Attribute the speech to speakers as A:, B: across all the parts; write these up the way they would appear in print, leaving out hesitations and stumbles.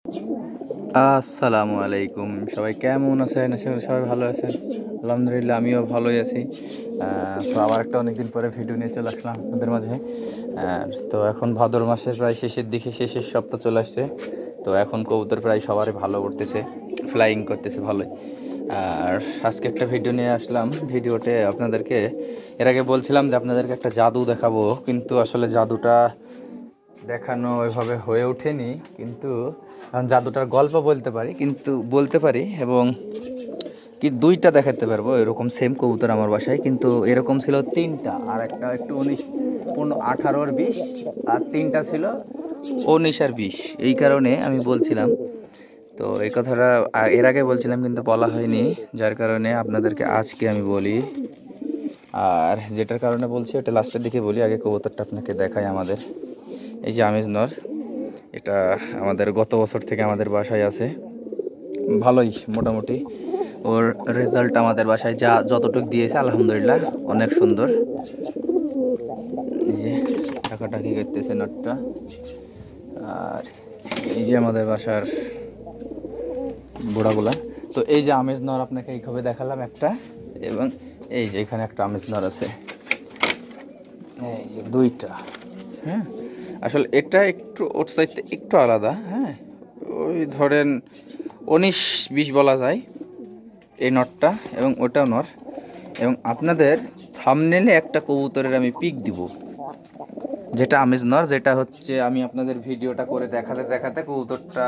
A: আসসালামু আলাইকুম, সবাই কেমন আছেন? আশা করি সবাই ভালো আছেন। আলহামদুলিল্লাহ আমিও ভালোই আছি। তো আবার একটা অনেকদিন পরে ভিডিও নিয়ে চলে আসলাম আপনাদের মাঝে। তো এখন ভাদ্র মাসের প্রায় শেষের দিকে, শেষের সপ্তাহ চলে আসছে। তো এখন কবুতর প্রায় সবারই ভালো উঠতেছে, ফ্লাইং করতেছে ভালোই। আর আজকে একটা ভিডিও নিয়ে আসলাম। ভিডিওতে আপনাদেরকে এর আগে বলছিলাম যে আপনাদেরকে একটা জাদু দেখাবো, কিন্তু আসলে জাদুটা দেখানো ওইভাবে হয়ে ওঠেনি। কিন্তু এখন জাদুটার গল্প বলতে পারি এবং কি দুইটা দেখাতে পারবো। এরকম সেম কবুতর আমার বাসায়, কিন্তু এরকম ছিল তিনটা, আর একটা একটু 18 আর 20, আর তিনটা ছিল 19 আর 20। এই কারণে আমি বলছিলাম, তো এই কথাটা এর আগে বলছিলাম কিন্তু বলা হয়নি, যার কারণে আপনাদেরকে আজকে আমি বলি। আর যেটার কারণে বলছি ওটা লাস্টের দিকে বলি, আগে কবুতরটা আপনাকে দেখাই। আমাদের এই যে আমেজ নর, এটা আমাদের গত বছর থেকে আমাদের বাসায় আছে, ভালোই মোটামুটি। ওর রেজাল্ট আমাদের বাসায় যতটুকু দিয়েছে আলহামদুলিল্লাহ অনেক সুন্দর। এই যে টাকাটাকি করতেছে নটটা। আর এই যে আমাদের বাসার বুড়াগুলা। তো এই যে আমেজ নর আপনাকে এইভাবে দেখালাম একটা, এবং এই যে এখানে একটা আমেজ নর আছে, এই যে দুইটা। হ্যাঁ, আসলে এটা একটু ওর চাইতে একটু আলাদা। হ্যাঁ, ওই ধরেন 19-20 বলা যায় এই নটটা, এবং ওটাও নর। এবং আপনাদের থাম্বনেলে একটা কবুতরের আমি পিক দিব, যেটা আমেজ নর, যেটা হচ্ছে আমি আপনাদের ভিডিওটা করে দেখাতে দেখাতে কবুতরটা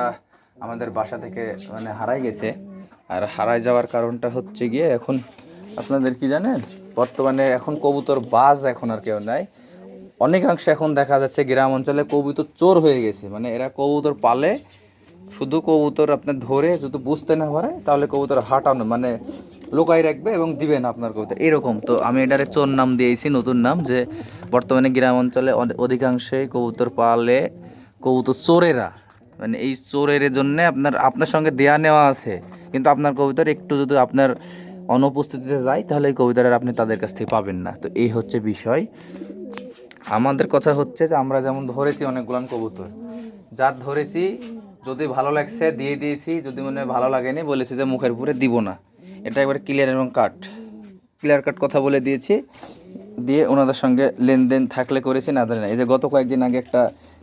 A: আমাদের বাসা থেকে মানে হারাই গেছে। আর হারাই যাওয়ার কারণটা হচ্ছে গিয়ে, এখন আপনাদের কি জানেন, বর্তমানে এখন কবুতর বাজ এখন আর কেউ নাই। অনেকাংশে এখন দেখা যাচ্ছে গ্রাম অঞ্চলে কবুতর চোর হয়ে গেছে। মানে এরা কবুতর পালে, শুধু কবুতর আপনার ধরে যদি বুঝতে না পারে তাহলে কবুতর হাঁটানো মানে লোকাই রাখবে এবং দিবে না আপনার কবুতর, এরকম। তো আমি এটারে চোর নাম দিয়েছি, নতুন নাম, যে বর্তমানে গ্রাম অঞ্চলে অধিকাংশই কবুতর পালে কবুতর চোরেরা। মানে এই চোরের জন্য আপনার সঙ্গে দেয়া নেওয়া আছে, কিন্তু আপনার কবুতর একটু যদি আপনার অনুপস্থিতিতে যায় তাহলে এই কবুতরের আপনি তাদের কাছ থেকে পাবেন না। তো এই হচ্ছে বিষয়। আমাদের কথা হচ্ছে যে আমরা যেমন ধরেছি অনেকগুলান কবুতর, যার ধরেছি যদি ভালো লাগছে দিয়ে দিয়েছি, যদি মনে হয় ভালো লাগেনি বলেছি যে মুখের উপরে দিব না। এটা একবার ক্লিয়ার এবং ক্লিয়ার কাট কথা বলে দিয়েছি, দিয়ে ওনাদের সঙ্গে লেনদেন থাকলে করেছি, না ধরে না। এই যে গত কয়েকদিন আগে একটা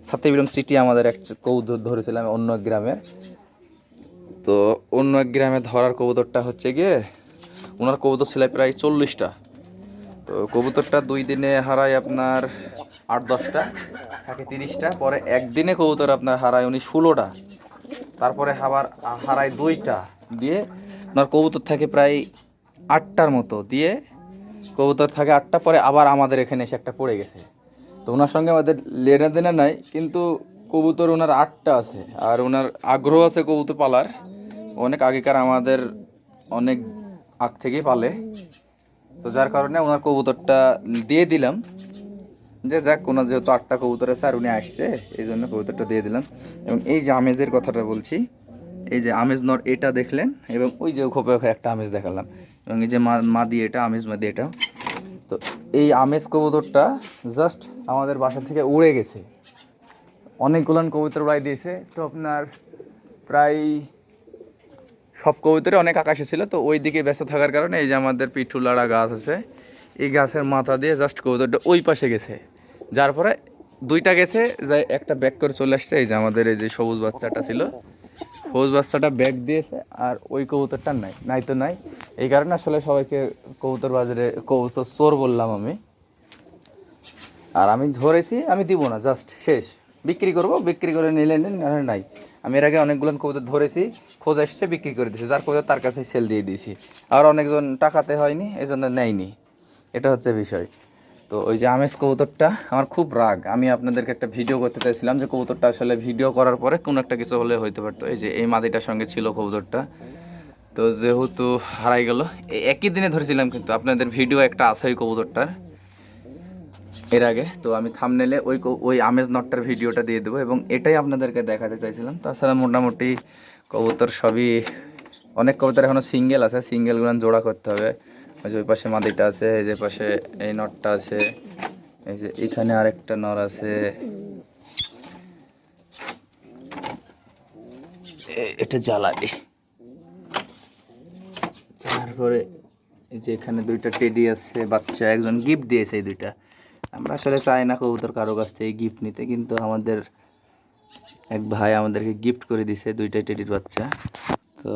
A: সাত্তিবিলং সিটি আমাদের এক কবুতর ধরেছিলাম অন্য এক গ্রামে। তো অন্য এক গ্রামে ধরার কবুতরটা হচ্ছে গিয়ে, ওনার কবুতর ছিল প্রায় 40টা। তো কবুতরটা 2 দিনে হারায় আপনার 8-10টা, থাকে 30টা। পরে একদিনে কবুতর আপনার হারায় উনি 16টা। তারপরে আবার হারায় 2টা, দিয়ে ওনার কবুতর থাকে প্রায় 8টার মতো, দিয়ে কবুতর থাকে 8টা। পরে আবার আমাদের এখানে এসে একটা পড়ে গেছে। তো ওনার সঙ্গে আমাদের লেনা দেনা নাই, কিন্তু কবুতর ওনার 8টা আছে, আর ওনার আগ্রহ আছে কবুতর পালার অনেক আগেকার, আমাদের অনেক আগ থেকেই পালে। তো যার কারণে ওনার কবুতরটা দিয়ে দিলাম, যে যাক ওনার যেহেতু 8টা কবুতর আছে আর উনি আসছে, এই জন্য কবুতরটা দিয়ে দিলাম। এবং এই যে আমেজের কথাটা বলছি, এই যে আমেজ নর এটা দেখলেন, এবং ওই যে খোপে একটা আমেজ দেখালাম, এবং এই যে মাদি এটা আমেজ মাদি এটা। তো এই আমেজ কবুতরটা জাস্ট আমাদের বাসা থেকে উড়ে গেছে, অনেকগুলান কবুতর উড়াই দিয়েছে। তো আপনার প্রায় সব কবুতরে অনেক আকাশে ছিল, তো ওই দিকে ব্যস্ত থাকার কারণে এই যে আমাদের পিঠুলাড়া গাছ আছে, এই গাছের মাথা দিয়ে জাস্ট কবুতরটা ওই পাশে গেছে। যার পরে 2টা গেছে, যাই একটা ব্যাক করে চলে আসছে। এই যে আমাদের এই যে সবুজ বাচ্চাটা ছিল, সবুজ বাচ্চাটা ব্যাক দিয়েছে, আর ওই কবুতরটা নাই তো নাই। এই কারণে আসলে সবাইকে কবুতর বাজারে কবুতর চোর বললাম আমি। আর আমি ধরেছি, আমি দিব না, জাস্ট শেষ। বিক্রি করব, বিক্রি করে নিলে নেন, না নাই। আমি এর আগে অনেকগুলো কবুতর ধরেছি, খোঁজ আসছে, বিক্রি করে দিয়েছি, যার কবুতর তার কাছে সেল দিয়ে দিয়েছি। আর অনেকজন টাকাতে হয়নি, এই জন্য নেয়নি। এটা হচ্ছে বিষয়। তো ওই যে আমেজ কবুতরটা আমার খুব রাগ, আমি আপনাদেরকে একটা ভিডিও করতে চাইছিলাম, যে কবুতরটা আসলে ভিডিও করার পরে কোনো একটা কিছু হলে হইতে পারতো। এই যে এই মাদিটার সঙ্গে ছিল কবুতরটা, তো যেহেতু হারাই গেল। একই দিনে ধরেছিলাম, কিন্তু আপনাদের ভিডিও একটা আছে ওই কবুতরটার এর আগে। তো আমি থাম্বনেলে ওই আমেজ নটটার ভিডিওটা দিয়ে দেবো, এবং এটাই আপনাদেরকে দেখাতে চাইছিলাম। তাছাড়া মোটামুটি কবুতর সবই, অনেক কবুতর এখনও সিঙ্গেল আছে, সিঙ্গেলগুলো জোড়া করতে হবে। ওই যে ওই পাশে মাদিটা আছে, এই যে পাশে এই নটটা আছে, এই যে এখানে আরেকটা নর আছে। এটা জ্বালা দি। তারপরে এই যে এখানে দুইটা টেডি আছে, বাচ্চা একজন গিফট দিয়েছে এই দুইটা। আমরা আসলে চাই না কবুতর কারো কাছ থেকে গিফট নিতে, কিন্তু আমাদের এক ভাই আমাদেরকে গিফট করে দিয়েছে দুইটাই টেডির বাচ্চা। তো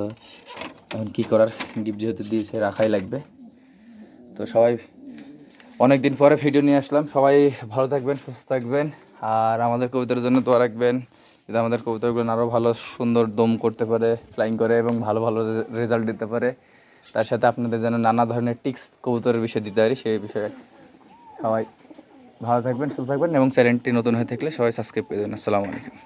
A: এখন কী করার, গিফট যেহেতু দিয়েছে রাখাই লাগবে। তো সবাই অনেক দিন পরে ভিডিও নিয়ে আসলাম। সবাই ভালো থাকবেন, সুস্থ থাকবেন, আর আমাদের কবুতরের জন্য দোয়া রাখবেন, যাতে আমাদের কবুতরগুলো আরও ভালো সুন্দর দম করতে পারে, ফ্লাইং করে এবং ভালো ভালো রেজাল্ট দিতে পারে। তার সাথে আপনাদের যেন নানা ধরনের টিক্স কবুতরের বিষয়ে দিতে পারি, সেই বিষয়ে সবাই ভালো থাকবেন, সুস্থ থাকবেন, এবং চ্যানেলটি নতুন হয়ে থাকলে সবাই সাবস্ক্রাইব করে দেবেন। আসসালামু আলাইকুম।